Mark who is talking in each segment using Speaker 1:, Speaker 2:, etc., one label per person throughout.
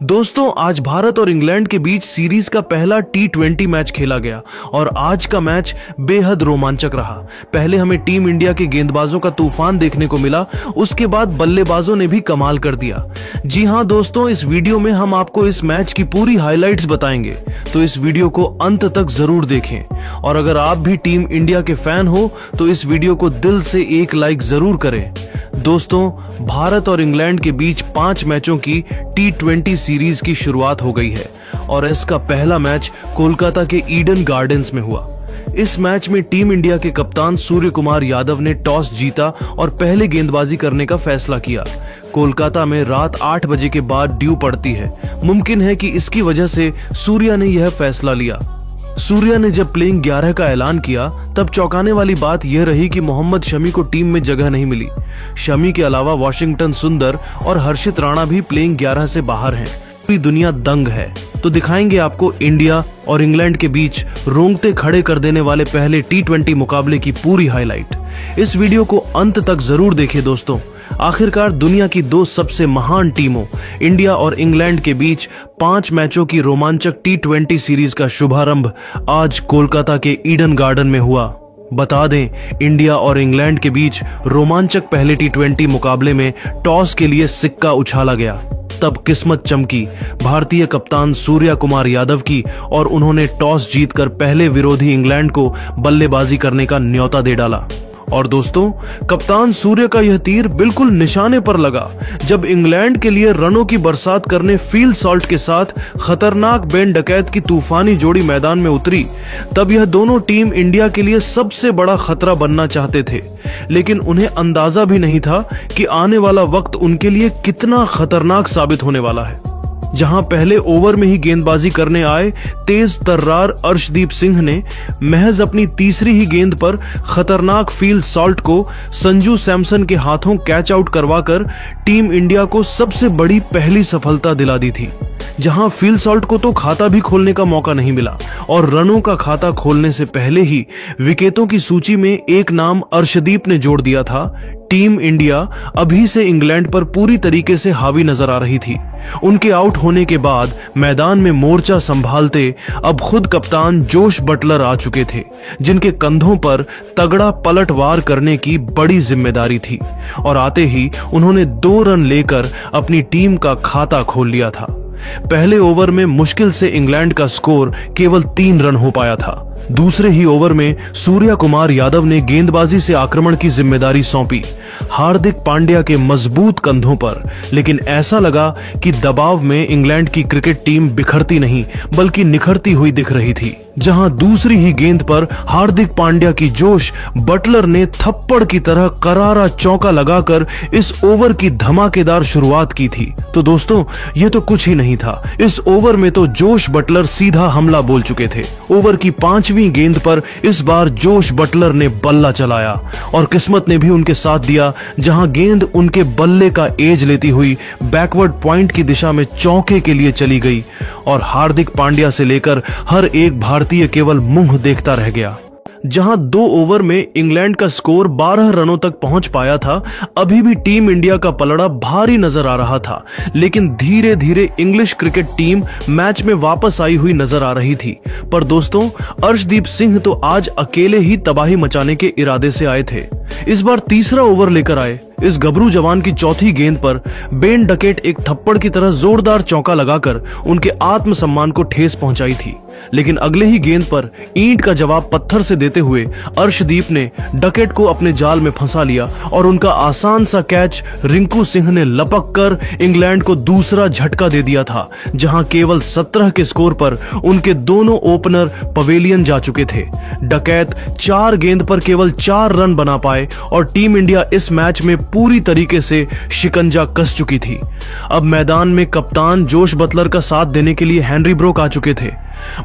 Speaker 1: दोस्तों आज भारत और इंग्लैंड के बीच सीरीज का पहला T20 मैच खेला गया और आज का मैच बेहद रोमांचक रहा। पहले हमें टीम इंडिया के गेंदबाजों का तूफान देखने को मिला, उसके बाद बल्लेबाजों ने भी कमाल कर दिया। जी हां दोस्तों, इस वीडियो में हम आपको इस मैच की पूरी हाइलाइट्स बताएंगे, तो इस वीडियो को अंत तक जरूर देखें। और अगर आप भी टीम इंडिया के फैन हो तो इस वीडियो को दिल से एक लाइक जरूर करें। दोस्तों भारत और इंग्लैंड के बीच 5 मैचों की T20 सीरीज की शुरुआत हो गई है और इसका पहला मैच कोलकाता के ईडन गार्डन्स में हुआ। इस मैच में टीम इंडिया के कप्तान सूर्य कुमार यादव ने टॉस जीता और पहले गेंदबाजी करने का फैसला किया। कोलकाता में रात 8 बजे के बाद ड्यू पड़ती है, मुमकिन है कि इसकी वजह से सूर्या ने यह फैसला लिया। सूर्या ने जब प्लेइंग 11 का ऐलान किया तब चौंकाने वाली बात यह रही कि मोहम्मद शमी को टीम में जगह नहीं मिली। शमी के अलावा वॉशिंगटन सुंदर और हर्षित राणा भी प्लेइंग 11 से बाहर हैं। पूरी दुनिया दंग है। तो दिखाएंगे आपको इंडिया और इंग्लैंड के बीच रोंगटे खड़े कर देने वाले पहले T20 मुकाबले की पूरी हाईलाइट। इस वीडियो को अंत तक जरूर देखिए दोस्तों। आखिरकार दुनिया की 2 सबसे महान टीमों इंडिया और इंग्लैंड के बीच 5 मैचों की रोमांचक T20 सीरीज का शुभारंभ आज कोलकाता के ईडन गार्डन में हुआ। बता दें, इंडिया और इंग्लैंड के बीच रोमांचक पहले T20 मुकाबले में टॉस के लिए सिक्का उछाला गया। तब किस्मत चमकी भारतीय कप्तान सूर्या कुमार यादव की और उन्होंने टॉस जीतकर पहले विरोधी इंग्लैंड को बल्लेबाजी करने का न्योता दे डाला। और दोस्तों कप्तान सूर्य का यह तीर बिल्कुल निशाने पर लगा। जब इंग्लैंड के लिए रनों की बरसात करने फील्ड सॉल्ट के साथ खतरनाक बेन डकैत की तूफानी जोड़ी मैदान में उतरी, तब यह दोनों टीम इंडिया के लिए सबसे बड़ा खतरा बनना चाहते थे। लेकिन उन्हें अंदाजा भी नहीं था कि आने वाला वक्त उनके लिए कितना खतरनाक साबित होने वाला है। जहां पहले ओवर में ही गेंदबाजी करने आए तेज तर्रार अर्शदीप सिंह ने महज अपनी तीसरी ही गेंद पर खतरनाक फील्ड सॉल्ट को संजू सैमसन के हाथों कैच आउट करवाकर टीम इंडिया को सबसे बड़ी पहली सफलता दिला दी थी। जहां फील्ड सॉल्ट को तो खाता भी खोलने का मौका नहीं मिला और रनों का खाता खोलने से पहले ही विकेटों की सूची में एक नाम अर्शदीप ने जोड़ दिया था। टीम इंडिया अभी से इंग्लैंड पर पूरी तरीके से हावी नजर आ रही थी। उनके आउट होने के बाद मैदान में मोर्चा संभालते अब खुद कप्तान जोश बटलर आ चुके थे, जिनके कंधों पर तगड़ा पलटवार करने की बड़ी जिम्मेदारी थी। और आते ही उन्होंने 2 रन लेकर अपनी टीम का खाता खोल लिया था। पहले ओवर में मुश्किल से इंग्लैंड का स्कोर केवल 3 रन हो पाया था। दूसरे ही ओवर में सूर्या कुमार यादव ने गेंदबाजी से आक्रमण की जिम्मेदारी सौंपी हार्दिक पांड्या के मजबूत कंधों पर। लेकिन ऐसा लगा कि दबाव में इंग्लैंड की क्रिकेट टीम बिखरती नहीं बल्कि निखरती हुई दिख रही थी। जहां दूसरी ही गेंद पर हार्दिक पांड्या की जोश बटलर ने थप्पड़ की तरह करारा चौका लगाकर इस ओवर की धमाकेदार शुरुआत की थी। तो दोस्तों यह तो कुछ ही नहीं था, इस ओवर में तो जोश बटलर सीधा हमला बोल चुके थे। ओवर की 5वीं गेंद पर इस बार जोश बटलर ने बल्ला चलाया और किस्मत ने भी उनके साथ दिया, जहां गेंद उनके बल्ले का एज लेती हुई बैकवर्ड पॉइंट की दिशा में चौके के लिए चली गई और हार्दिक पांड्या से लेकर हर एक भारतीय केवल मुंह देखता रह गया। जहां 2 ओवर में इंग्लैंड का स्कोर 12 रनों तक पहुंच पाया था, अभी भी टीम इंडिया का पलड़ा भारी नजर आ रहा था। लेकिन धीरे धीरे इंग्लिश क्रिकेट टीम मैच में वापस आई हुई नजर आ रही थी। पर दोस्तों अर्शदीप सिंह तो आज अकेले ही तबाही मचाने के इरादे से आए थे। इस बार तीसरा ओवर लेकर आए। इस गबरू जवान की चौथी गेंद पर बेन डकेट एक थप्पड़ की तरह जोरदार चौका लगाकर उनके आत्मसम्मान को ठेस पहुंचाई थी। लेकिन अगले ही गेंद पर ईंट का जवाब पत्थर से देते हुए अर्शदीप ने डकेट को अपने जाल में फंसा लिया और उनका आसान सा कैच रिंकू सिंह ने लपक कर इंग्लैंड को दूसरा झटका दे दिया था। जहां केवल 17 के स्कोर पर उनके दोनों ओपनर पवेलियन जा चुके थे। डकैत 4 गेंद पर केवल 4 रन बना पाए और टीम इंडिया इस मैच में पूरी तरीके से शिकंजा कस चुकी थी। अब मैदान में कप्तान जोश बटलर का साथ देने के लिए हेनरी ब्रोक आ चुके थे।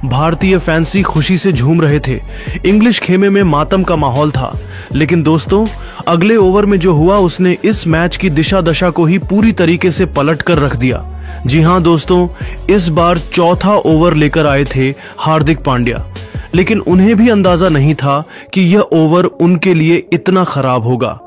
Speaker 1: भारतीय फैंसी खुशी से झूम रहे थे। इंग्लिश खेमे में मातम का माहौल था। लेकिन दोस्तों अगले ओवर में जो हुआ उसने इस मैच की दिशा दशा को ही पूरी तरीके से पलट कर रख दिया। जी हां दोस्तों, इस बार चौथा ओवर लेकर आए थे हार्दिक पांड्या। लेकिन उन्हें भी अंदाजा नहीं था कि यह ओवर उनके लिए इतना खराब होगा।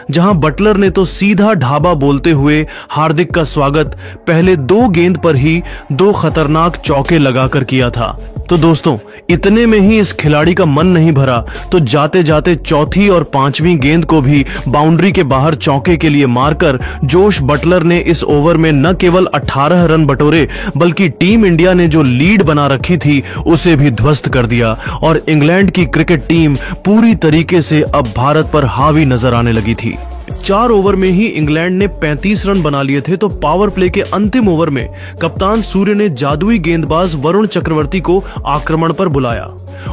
Speaker 1: जहां बटलर ने तो सीधा ढाबा बोलते हुए हार्दिक का स्वागत पहले 2 गेंद पर ही 2 खतरनाक चौके लगाकर किया था। तो दोस्तों, इतने में ही इस खिलाड़ी का मन नहीं भरा तो जाते जाते चौथी और 5वीं गेंद को भी बाउंड्री के बाहर चौके के लिए मारकर जोश बटलर ने इस ओवर में न केवल 18 रन बटोरे बल्कि टीम इंडिया ने जो लीड बना रखी थी उसे भी ध्वस्त कर दिया और इंग्लैंड की क्रिकेट टीम पूरी तरीके से अब भारत पर हावी नजर आने लगी थी। 4 ओवर में ही इंग्लैंड ने 35 रन बना लिए थे तो पावर प्ले के अंतिम ओवर में कप्तान सूर्य ने जादुई गेंदबाज वरुण चक्रवर्ती को आक्रमण पर बुलाया।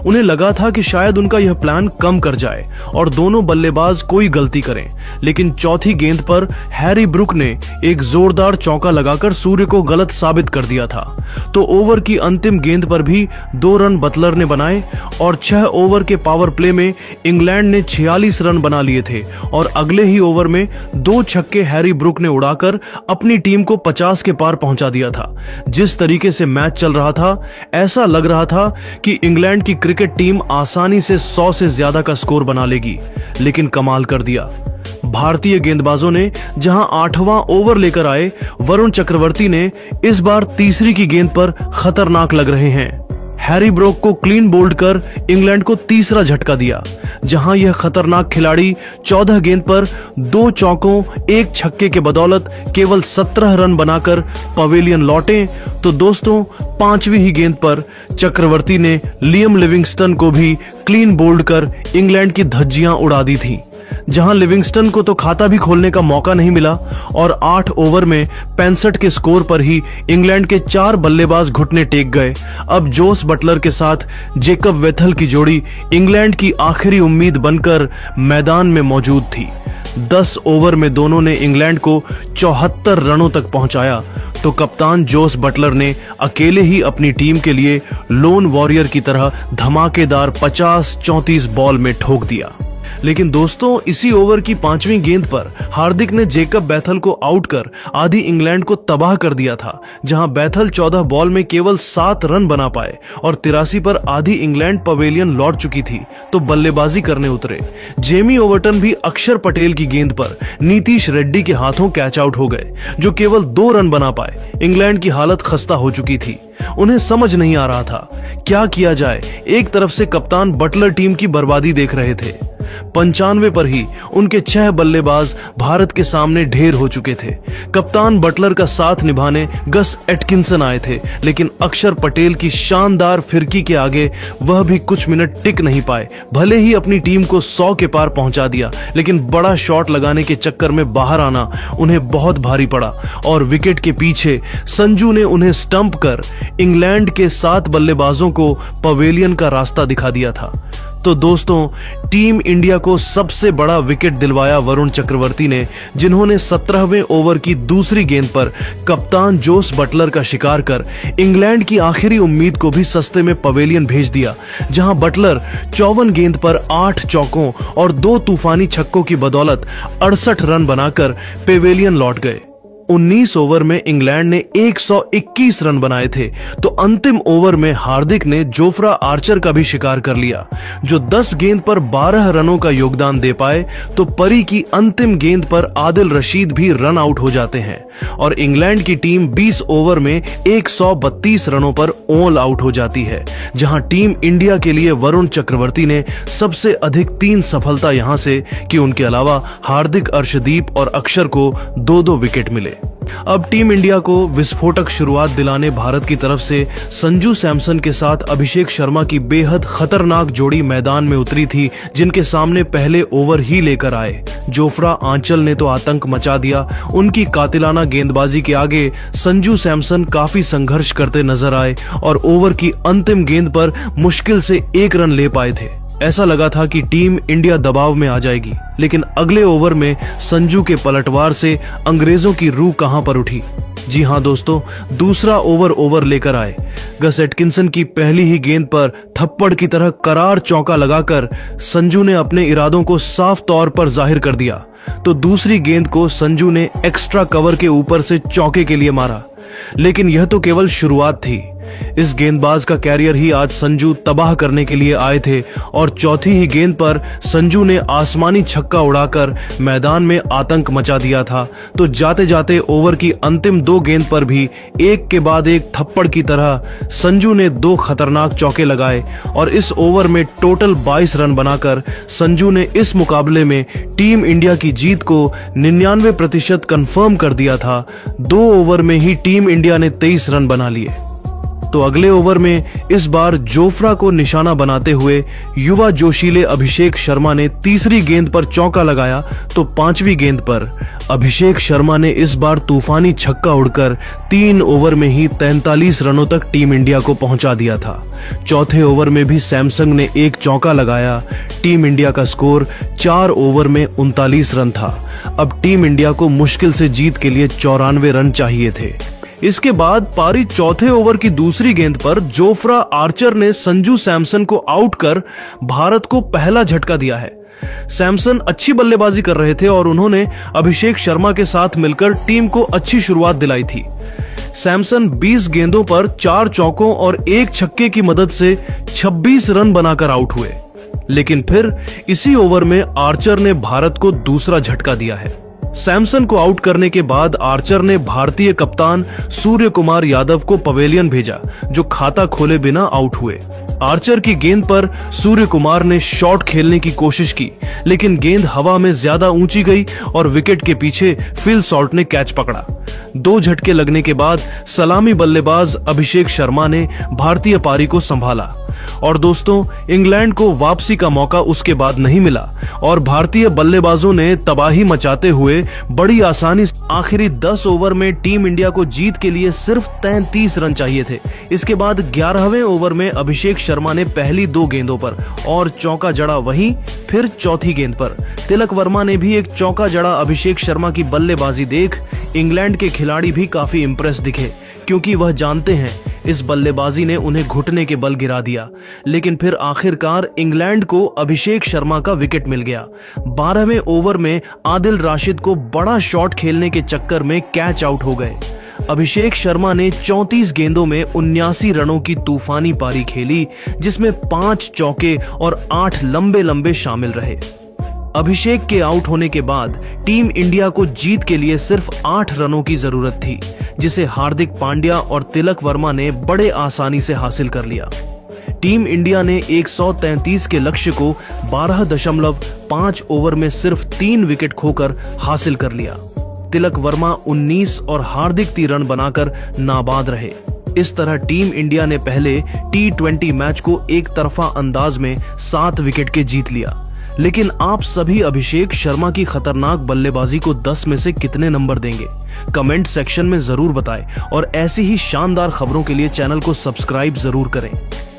Speaker 1: उन्हें लगा था कि शायद उनका यह प्लान कम कर जाए और दोनों बल्लेबाज कोई गलती करें, लेकिन चौथी गेंद पर हैरी ब्रुक ने एक जोरदार चौका लगाकर सूर्य को गलत साबित कर दिया था। तो ओवर की अंतिम गेंद पर भी 2 रन बटलर ने बनाए और 6 ओवर के पावर प्ले में इंग्लैंड ने 46 रन बना लिए थे और अगले ही ओवर में 2 छक्के हैरी ब्रुक ने उड़ाकर अपनी टीम को 50 के पार पहुंचा दिया था। जिस तरीके से मैच चल रहा था, ऐसा लग रहा था कि इंग्लैंड की क्रिकेट टीम आसानी से 100 से ज्यादा का स्कोर बना लेगी, लेकिन कमाल कर दिया। भारतीय गेंदबाजों ने जहां 8वां ओवर लेकर आए, वरुण चक्रवर्ती ने इस बार तीसरी की गेंद पर खतरनाक लग रहे हैं। हैरी ब्रुक को क्लीन बोल्ड कर इंग्लैंड को तीसरा झटका दिया, जहां यह खतरनाक खिलाड़ी 14 गेंद पर 2 चौकों 1 छक्के के बदौलत केवल 17 रन बनाकर पवेलियन लौटे। तो दोस्तों, 5वीं ही गेंद पर चक्रवर्ती ने लियम लिविंगस्टन को भी क्लीन बोल्ड कर इंग्लैंड की धज्जियां उड़ा दी थी, जहां लिविंगस्टन को तो खाता भी खोलने का मौका नहीं मिला और 8 ओवर में 65 के स्कोर पर ही इंग्लैंड के 4 बल्लेबाज घुटने टेक गए। अब जोस बटलर के साथ जेकब वेथल की जोड़ी इंग्लैंड की आखिरी उम्मीद बनकर मैदान में मौजूद थी। 10 ओवर में दोनों ने इंग्लैंड को 74 रनों तक पहुंचाया तो कप्तान जोस बटलर ने अकेले ही अपनी टीम के लिए लोन वॉरियर की तरह धमाकेदार 50-34 बॉल में ठोक दिया। लेकिन दोस्तों, इसी ओवर की 5वीं गेंद पर हार्दिक ने जेकब बैथल को आउट कर आधी इंग्लैंड को तबाह कर दिया था, जहां बैथल 14 बॉल में केवल 7 रन बना पाए और 83 पर आधी इंग्लैंड पवेलियन लौट चुकी थी तो बल्लेबाजी करने उतरे। जेमी ओवर्टन भी अक्षर पटेल की गेंद पर नीतीश रेड्डी के हाथों कैच आउट हो गए, जो केवल 2 रन बना पाए। इंग्लैंड की हालत खस्ता हो चुकी थी। उन्हें समझ नहीं आ रहा था क्या किया जाए। एक तरफ से कप्तान बटलर टीम की बर्बादी देख रहे थे, 95 पर ही उनके 6 बल्लेबाज भारत के सामने ढेर हो चुके थे। कप्तान बटलर का साथ निभाने गस एटकिंसन आए थे, लेकिन अक्षर पटेल की शानदार फिरकी के आगे वह भी कुछ मिनट टिक नहीं पाए। भले ही अपनी टीम को 100 के पार पहुंचा दिया, लेकिन बड़ा शॉट लगाने के चक्कर में बाहर आना उन्हें बहुत भारी पड़ा और विकेट के पीछे संजू ने उन्हें स्टंप कर इंग्लैंड के 7 बल्लेबाजों को पवेलियन का रास्ता दिखा दिया था। तो दोस्तों, टीम इंडिया को सबसे बड़ा विकेट दिलवाया वरुण चक्रवर्ती ने, जिन्होंने 17वें ओवर की दूसरी गेंद पर कप्तान जोस बटलर का शिकार कर इंग्लैंड की आखिरी उम्मीद को भी सस्ते में पवेलियन भेज दिया, जहां बटलर 54 गेंद पर 8 चौकों और 2 तूफानी छक्कों की बदौलत 68 रन बनाकर पवेलियन लौट गए। 19 ओवर में इंग्लैंड ने 121 रन बनाए थे तो अंतिम ओवर में हार्दिक ने जोफ्रा आर्चर का भी शिकार कर लिया, जो 10 गेंद पर 12 रनों का योगदान दे पाए। तो परी की अंतिम गेंद पर आदिल रशीद भी रन आउट हो जाते हैं और इंग्लैंड की टीम 20 ओवर में 132 रनों पर ऑल आउट हो जाती है, जहां टीम इंडिया के लिए वरुण चक्रवर्ती ने सबसे अधिक 3 सफलता यहां से कि उनके अलावा हार्दिक, अर्शदीप और अक्षर को 2-2 विकेट मिले। अब टीम इंडिया को विस्फोटक शुरुआत दिलाने भारत की तरफ से संजू सैमसन के साथ अभिषेक शर्मा की बेहद खतरनाक जोड़ी मैदान में उतरी थी, जिनके सामने पहले ओवर ही लेकर आए जोफ्रा आंचल ने तो आतंक मचा दिया। उनकी कातिलाना गेंदबाजी के आगे संजू सैमसन काफी संघर्ष करते नजर आए और ओवर की अंतिम गेंद पर मुश्किल से 1 रन ले पाए थे। ऐसा लगा था कि टीम इंडिया दबाव में आ जाएगी, लेकिन अगले ओवर में संजू के पलटवार से अंग्रेजों की रूह कहां पर उठी। जी हां दोस्तों, दूसरा ओवर लेकर आए। गस एटकिंसन की पहली ही गेंद पर थप्पड़ की तरह करार चौका लगाकर संजू ने अपने इरादों को साफ तौर पर जाहिर कर दिया। तो दूसरी गेंद को संजू ने एक्स्ट्रा कवर के ऊपर से चौके के लिए मारा, लेकिन यह तो केवल शुरुआत थी। इस गेंदबाज का कैरियर ही आज संजू तबाह करने के लिए आए थे और चौथी ही गेंद पर संजू ने आसमानी छक्का उड़ाकर मैदान में आतंक मचा दिया था। तो जाते जाते ओवर की अंतिम 2 गेंद पर भी एक के बाद एक थप्पड़ की तरह संजू ने 2 खतरनाक चौके लगाए और इस ओवर में टोटल 22 रन बनाकर संजू ने इस मुकाबले में टीम इंडिया की जीत को 99% कंफर्म कर दिया था। 2 ओवर में ही टीम इंडिया ने 23 रन बना लिए। तो अगले ओवर में इस बार जोफ्रा को निशाना बनाते हुए युवा जोशीले अभिषेक शर्मा ने तीसरी गेंद पर चौका लगाया। तो 5वीं गेंद पर अभिषेक शर्मा ने इस बार तूफानी छक्का उड़कर 3 ओवर में ही 43 रनों तक टीम इंडिया को पहुंचा दिया था। चौथे ओवर में भी सैमसंग ने एक चौका लगाया। टीम इंडिया का स्कोर 4 ओवर में 39 रन था। अब टीम इंडिया को मुश्किल से जीत के लिए 94 रन चाहिए थे। इसके बाद पारी चौथे ओवर की दूसरी गेंद पर जोफ्रा आर्चर ने संजू सैमसन को आउट कर भारत को पहला झटका दिया है। सैमसन अच्छी बल्लेबाजी कर रहे थे और उन्होंने अभिषेक शर्मा के साथ मिलकर टीम को अच्छी शुरुआत दिलाई थी। सैमसन 20 गेंदों पर 4 चौकों और 1 छक्के की मदद से 26 रन बनाकर आउट हुए। लेकिन फिर इसी ओवर में आर्चर ने भारत को दूसरा झटका दिया है। सैमसन को आउट करने के बाद आर्चर ने भारतीय कप्तान सूर्य कुमार यादव को पवेलियन भेजा, जो खाता खोले बिना आउट हुए। आर्चर की गेंद पर सूर्य कुमार ने शॉट खेलने की कोशिश की, लेकिन गेंद हवा में ज्यादा ऊंची गई और विकेट के पीछे फिल सॉल्ट ने कैच पकड़ा। 2 झटके लगने के बाद सलामी बल्लेबाज अभिषेक शर्मा ने भारतीय पारी को संभाला और दोस्तों इंग्लैंड को वापसी का मौका उसके बाद नहीं मिला और भारतीय बल्लेबाजों ने तबाही मचाते हुए बड़ी आसानी से आखिरी 10 ओवर में टीम इंडिया को जीत के लिए सिर्फ 33 रन चाहिए थे। इसके बाद 11वें ओवर में अभिषेक शर्मा ने पहली 2 गेंदों पर और चौका जड़ा, वहीं फिर चौथी गेंद पर तिलक वर्मा ने भी एक चौका जड़ा। अभिषेक शर्मा की बल्लेबाजी देख इंग्लैंड के खिलाड़ी भी काफी इंप्रेस दिखे, क्योंकि वह जानते हैं इस बल्लेबाजी ने उन्हें घुटने के बल गिरा दिया। लेकिन फिर आखिरकार इंग्लैंड को अभिषेक शर्मा का विकेट मिल गया। 12वें ओवर में आदिल राशिद को बड़ा शॉट खेलने के चक्कर में कैच आउट हो गए। अभिषेक शर्मा ने 34 गेंदों में 79 रनों की तूफानी पारी खेली, जिसमें 5 चौके और 8 लंबे शामिल रहे। अभिषेक के आउट होने के बाद टीम इंडिया को जीत के लिए सिर्फ 8 रनों की जरूरत थी, जिसे हार्दिक पांड्या और तिलक वर्मा ने बड़े आसानी से हासिल कर लिया। टीम इंडिया ने 133 के लक्ष्य को 12.5 ओवर में सिर्फ 3 विकेट खोकर हासिल कर लिया। तिलक वर्मा 19 और हार्दिक 3 रन बनाकर नाबाद रहे। इस तरह टीम इंडिया ने पहले T20 मैच को एक तरफा अंदाज में 7 विकेट के जीत लिया। लेकिन आप सभी अभिषेक शर्मा की खतरनाक बल्लेबाजी को 10 में से कितने नंबर देंगे? कमेंट सेक्शन में जरूर बताएं और ऐसी ही शानदार खबरों के लिए चैनल को सब्सक्राइब जरूर करें।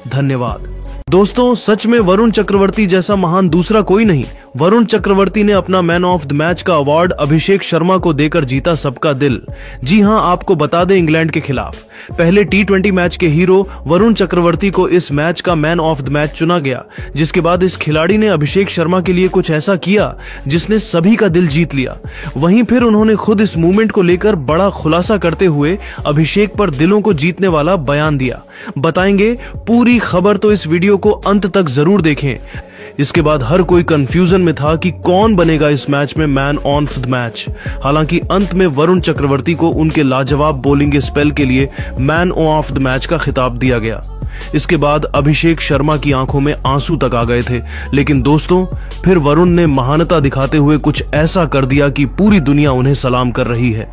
Speaker 1: धन्यवाद। दोस्तों, सच में वरुण चक्रवर्ती जैसा महान दूसरा कोई नहीं। वरुण चक्रवर्ती ने अपना मैन ऑफ द मैच का अवार्ड अभिषेक शर्मा को देकर जीता सबका दिल। जी हां, आपको बता दें, इंग्लैंड के खिलाफ पहले T20 मैच के हीरो वरुण चक्रवर्ती को इस मैच का मैन ऑफ द मैच चुना गया, जिसके बाद इस खिलाड़ी ने अभिषेक शर्मा के लिए कुछ ऐसा किया जिसने सभी का दिल जीत लिया। वहीं फिर उन्होंने खुद इस मूवमेंट को लेकर बड़ा खुलासा करते हुए अभिषेक पर दिलों को जीतने वाला बयान दिया। बताएंगे पूरी खबर, तो इस वीडियो को अंत तक जरूर देखें। इसके बाद हर कोई कंफ्यूजन में था कि कौन बनेगा इस मैच में मैन ऑफ द मैच। हालांकि अंत में वरुण चक्रवर्ती को उनके लाजवाब बॉलिंग स्पेल के लिए मैन ऑफ द मैच का खिताब दिया गया। इसके बाद अभिषेक शर्मा की आंखों में आंसू तक आ गए थे। लेकिन दोस्तों, फिर वरुण ने महानता दिखाते हुए कुछ ऐसा कर दिया कि पूरी दुनिया उन्हें सलाम कर रही है।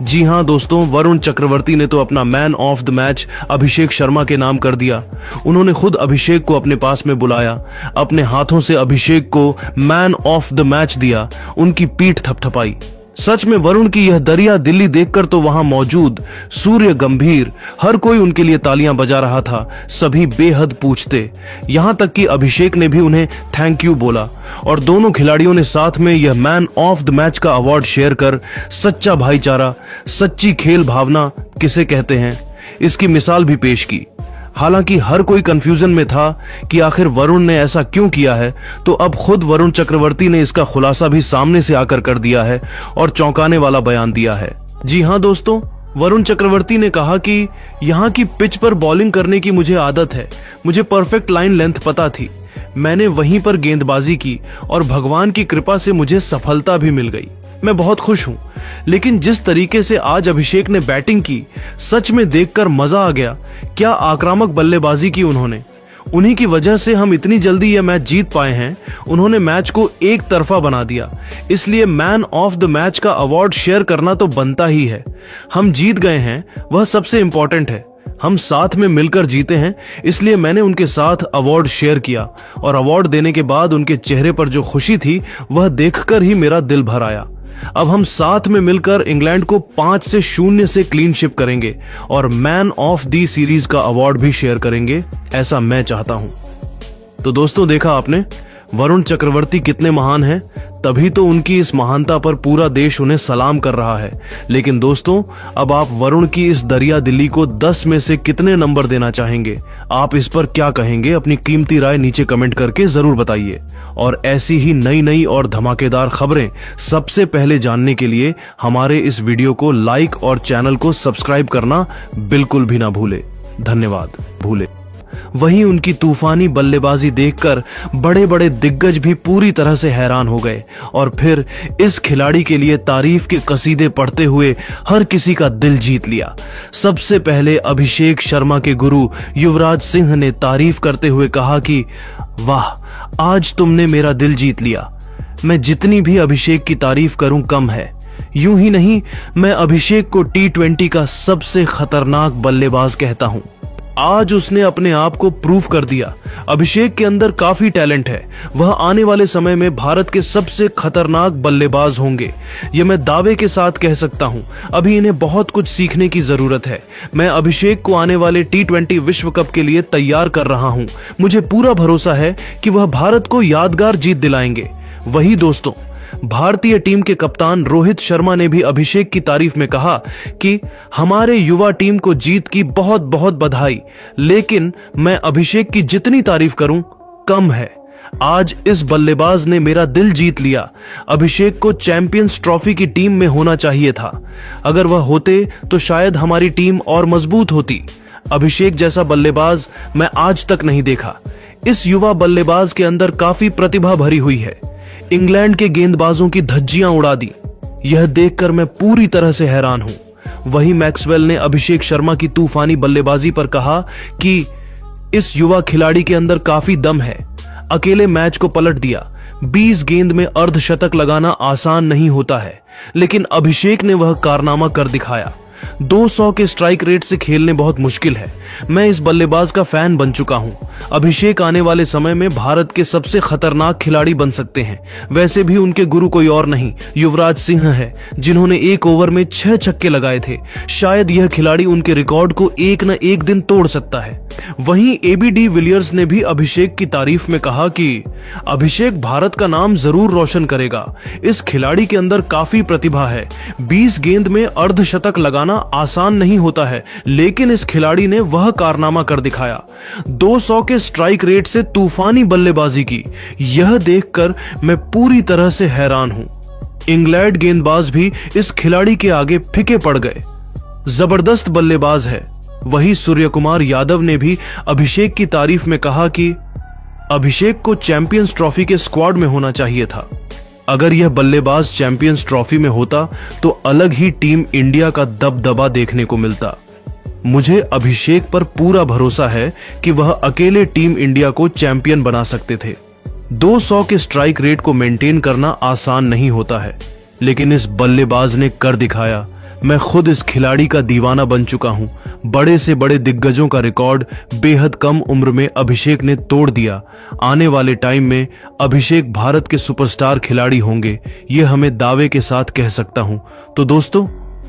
Speaker 1: जी हां दोस्तों, वरुण चक्रवर्ती ने तो अपना man of the match Abhishek Sharma के नाम कर दिया। उन्होंने खुद अभिषेक को अपने पास में बुलाया, अपने हाथों से अभिषेक को मैन ऑफ द मैच दिया, उनकी पीठ थपथपाई। सच में वरुण की यह दरिया दिल्ली देखकर तो वहां मौजूद सूर्य गंभीर, हर कोई उनके लिए तालियां बजा रहा था। सभी बेहद पूछते, यहां तक कि अभिषेक ने भी उन्हें थैंक यू बोला और दोनों खिलाड़ियों ने साथ में यह मैन ऑफ द मैच का अवार्ड शेयर कर सच्चा भाईचारा, सच्ची खेल भावना किसे कहते हैं, इसकी मिसाल भी पेश की। हालांकि हर कोई कंफ्यूजन में था कि आखिर वरुण ने ऐसा क्यों किया है, तो अब खुद वरुण चक्रवर्ती ने इसका खुलासा भी सामने से आकर कर दिया है और चौंकाने वाला बयान दिया है। जी हां दोस्तों, वरुण चक्रवर्ती ने कहा कि यहाँ की पिच पर बॉलिंग करने की मुझे आदत है, मुझे परफेक्ट लाइन लेंथ पता थी, मैंने वहीं पर गेंदबाजी की और भगवान की कृपा से मुझे सफलता भी मिल गई। मैं बहुत खुश हूं। लेकिन जिस तरीके से आज अभिषेक ने बैटिंग की, सच में देखकर मजा आ गया। क्या आक्रामक बल्लेबाजी की उन्होंने, उन्हीं की वजह से हम इतनी जल्दी यह मैच जीत पाए हैं। उन्होंने मैच को एक तरफा बना दिया, इसलिए मैन ऑफ द मैच का अवार्ड शेयर करना तो बनता ही है। हम जीत गए हैं, वह सबसे इंपॉर्टेंट है। हम साथ में मिलकर जीते हैं, इसलिए मैंने उनके साथ अवार्ड शेयर किया और अवार्ड देने के बाद उनके चेहरे पर जो खुशी थी वह देखकर ही मेरा दिल भर आया। अब हम साथ में मिलकर इंग्लैंड को 5-0 से क्लीन शिप करेंगे और मैन ऑफ दी सीरीज का अवार्ड भी शेयर करेंगे, ऐसा मैं चाहता हूं। तो दोस्तों, देखा आपने वरुण चक्रवर्ती कितने महान हैं, तभी तो उनकी इस महानता पर पूरा देश उन्हें सलाम कर रहा है। लेकिन दोस्तों, अब आप वरुण की इस दरिया दिली को 10 में से कितने नंबर देना चाहेंगे? आप इस पर क्या कहेंगे? अपनी कीमती राय नीचे कमेंट करके जरूर बताइए। और ऐसी ही नई और धमाकेदार खबरें सबसे पहले जानने के लिए हमारे इस वीडियो को लाइक और चैनल को सब्सक्राइब करना बिल्कुल भी ना भूले। धन्यवाद। वहीं उनकी तूफानी बल्लेबाजी देखकर बड़े बड़े दिग्गज भी पूरी तरह से हैरान हो गए और फिर इस खिलाड़ी के लिए तारीफ के कसीदे पढ़ते हुए हर किसी का दिल जीत लिया। सबसे पहले अभिषेक शर्मा के गुरु युवराज सिंह ने तारीफ करते हुए कहा कि वाह, आज तुमने मेरा दिल जीत लिया। मैं जितनी भी अभिषेक की तारीफ करूं कम है। यूं ही नहीं, मैं अभिषेक को T20 का सबसे खतरनाक बल्लेबाज कहता हूं। आज उसने अपने आप को प्रूव कर दिया। अभिषेक के अंदर काफी टैलेंट है, वह आने वाले समय में भारत के सबसे खतरनाक बल्लेबाज होंगे, यह मैं दावे के साथ कह सकता हूं। अभी इन्हें बहुत कुछ सीखने की जरूरत है। मैं अभिषेक को आने वाले T20 विश्व कप के लिए तैयार कर रहा हूं। मुझे पूरा भरोसा है कि वह भारत को यादगार जीत दिलाएंगे। वही दोस्तों, भारतीय टीम के कप्तान रोहित शर्मा ने भी अभिषेक की तारीफ में कहा कि हमारे युवा टीम को जीत की बहुत बहुत बधाई, लेकिन मैं अभिषेक की जितनी तारीफ करूं कम है। आज इस बल्लेबाज ने मेरा दिल जीत लिया। अभिषेक को चैंपियंस ट्रॉफी की टीम में होना चाहिए था। अगर वह होते तो शायद हमारी टीम और मजबूत होती। अभिषेक जैसा बल्लेबाज मैं आज तक नहीं देखा। इस युवा बल्लेबाज के अंदर काफी प्रतिभा भरी हुई है। इंग्लैंड के गेंदबाजों की धज्जियां उड़ा दी। यह देखकर मैं पूरी तरह से हैरान हूं। वहीं मैक्सवेल ने अभिषेक शर्मा की तूफानी बल्लेबाजी पर कहा कि इस युवा खिलाड़ी के अंदर काफी दम है। अकेले मैच को पलट दिया। 20 गेंद में अर्धशतक लगाना आसान नहीं होता है, लेकिन अभिषेक ने वह कारनामा कर दिखाया। 200 के स्ट्राइक रेट से खेलने बहुत मुश्किल है। मैं इस बल्लेबाज का फैन बन चुका हूं। अभिषेक आने वाले समय में भारत के सबसे खतरनाक खिलाड़ी बन सकते हैं। वैसे भी उनके गुरु कोई और नहीं, युवराज सिंह है, जिन्होंने एक ओवर में 6 छक्के लगाए थे। शायद यह खिलाड़ी उनके रिकॉर्ड को एक न एक दिन तोड़ सकता है। वहीं AB de Villiers ने भी अभिषेक की तारीफ में कहा कि अभिषेक भारत का नाम जरूर रोशन करेगा। इस खिलाड़ी के अंदर काफी प्रतिभा है। 20 गेंद में अर्धशतक लगाना आसान नहीं होता है, लेकिन इस खिलाड़ी ने वह कारनामा कर दिखाया। 200 के स्ट्राइक रेट से तूफानी बल्लेबाजी की। यह देखकर मैं पूरी तरह से हैरान हूं। इंग्लैंड गेंदबाज भी इस खिलाड़ी के आगे फीके पड़ गए। जबरदस्त बल्लेबाज है। वही सूर्यकुमार यादव ने भी अभिषेक की तारीफ में कहा कि अभिषेक को चैंपियंस ट्रॉफी के स्क्वाड में होना चाहिए था। अगर यह बल्लेबाज चैंपियंस ट्रॉफी में होता तो अलग ही टीम इंडिया का दबदबा देखने को मिलता। मुझे अभिषेक पर पूरा भरोसा है कि वह अकेले टीम इंडिया को चैंपियन बना सकते थे। 200 के स्ट्राइक रेट को मेंटेन करना आसान नहीं होता है, लेकिन इस बल्लेबाज ने कर दिखाया। मैं खुद इस खिलाड़ी का दीवाना बन चुका हूं। बड़े से बड़े दिग्गजों का रिकॉर्ड बेहद कम उम्र में अभिषेक ने तोड़ दिया। आने वाले टाइम में अभिषेक भारत के सुपरस्टार खिलाड़ी होंगे, यह हमें दावे के साथ कह सकता हूं। तो दोस्तों,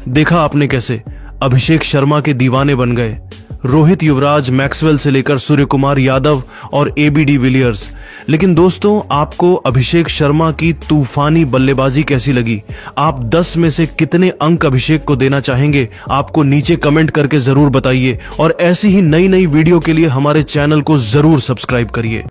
Speaker 1: देखा आपने कैसे अभिषेक शर्मा के दीवाने बन गए। रोहित, युवराज, मैक्सवेल से लेकर सूर्यकुमार यादव और AB de Villiers। लेकिन दोस्तों, आपको अभिषेक शर्मा की तूफानी बल्लेबाजी कैसी लगी? आप 10 में से कितने अंक अभिषेक को देना चाहेंगे? आपको नीचे कमेंट करके जरूर बताइए और ऐसी ही नई वीडियो के लिए हमारे चैनल को जरूर सब्सक्राइब करिए।